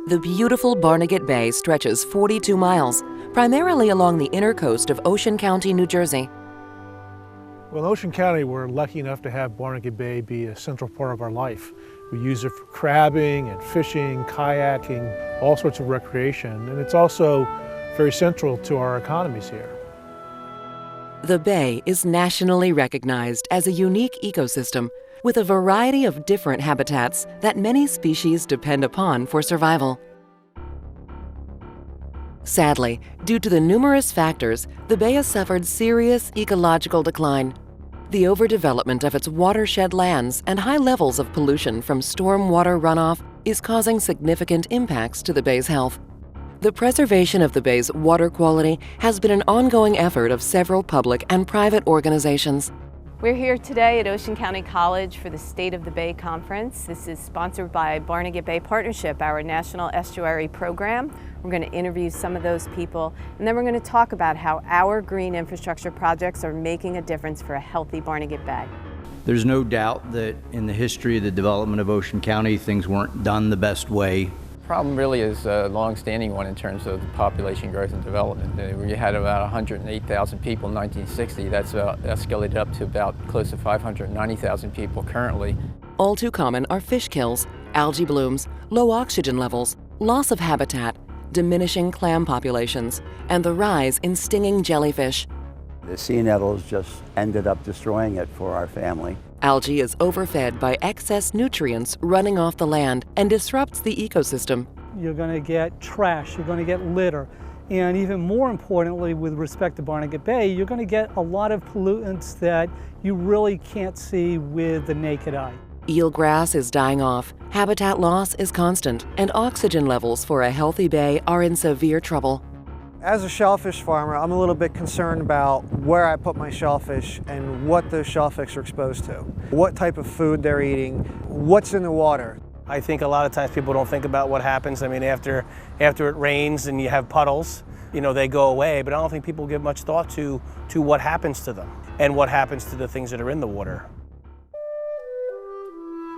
The beautiful Barnegat Bay stretches 42 miles, primarily along the inner coast of Ocean County, New Jersey. Well, in Ocean County, we're lucky enough to have Barnegat Bay be a central part of our life. We use it for crabbing and fishing, kayaking, all sorts of recreation, and it's also very central to our economies here. The bay is nationally recognized as a unique ecosystem with a variety of different habitats that many species depend upon for survival. Sadly, due to the numerous factors, the bay has suffered serious ecological decline. The overdevelopment of its watershed lands and high levels of pollution from stormwater runoff is causing significant impacts to the bay's health. The preservation of the bay's water quality has been an ongoing effort of several public and private organizations. We're here today at Ocean County College for the State of the Bay Conference. This is sponsored by Barnegat Bay Partnership, our National Estuary Program. We're going to interview some of those people, and then we're going to talk about how our green infrastructure projects are making a difference for a healthy Barnegat Bay. There's no doubt that in the history of the development of Ocean County, things weren't done the best way. The problem really is a long-standing one in terms of population growth and development. We had about 108,000 people in 1960. That's escalated up to about close to 590,000 people currently. All too common are fish kills, algae blooms, low oxygen levels, loss of habitat, diminishing clam populations, and the rise in stinging jellyfish. The sea nettles just ended up destroying it for our family. Algae is overfed by excess nutrients running off the land and disrupts the ecosystem. You're going to get trash, you're going to get litter, and even more importantly with respect to Barnegat Bay, you're going to get a lot of pollutants that you really can't see with the naked eye. Eelgrass is dying off, habitat loss is constant, and oxygen levels for a healthy bay are in severe trouble. As a shellfish farmer, I'm a little bit concerned about where I put my shellfish and what those shellfish are exposed to. What type of food they're eating, what's in the water. I think a lot of times people don't think about what happens. I mean, after it rains and you have puddles, you know, they go away, but I don't think people give much thought to what happens to them and what happens to the things that are in the water.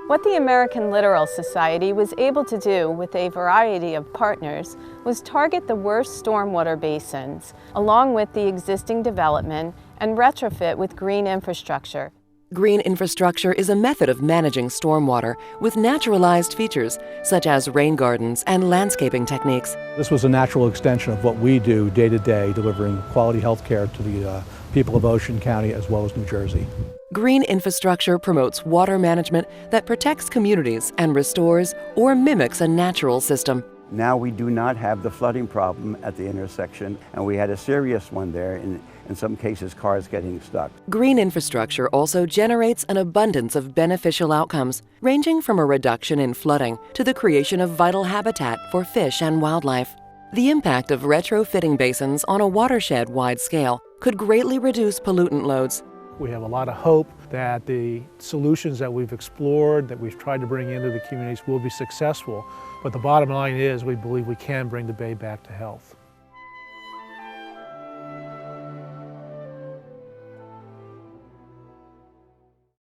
What the American Littoral Society was able to do with a variety of partners was target the worst stormwater basins, along with the existing development, and retrofit with green infrastructure. Green infrastructure is a method of managing stormwater with naturalized features such as rain gardens and landscaping techniques. This was a natural extension of what we do day to day, delivering quality health care to the people of Ocean County as well as New Jersey. Green infrastructure promotes water management that protects communities and restores or mimics a natural system. Now we do not have the flooding problem at the intersection, and we had a serious one there, in some cases cars getting stuck. Green infrastructure also generates an abundance of beneficial outcomes, ranging from a reduction in flooding to the creation of vital habitat for fish and wildlife. The impact of retrofitting basins on a watershed-wide scale could greatly reduce pollutant loads. We have a lot of hope that the solutions that we've explored, that we've tried to bring into the communities will be successful. But the bottom line is we believe we can bring the bay back to health.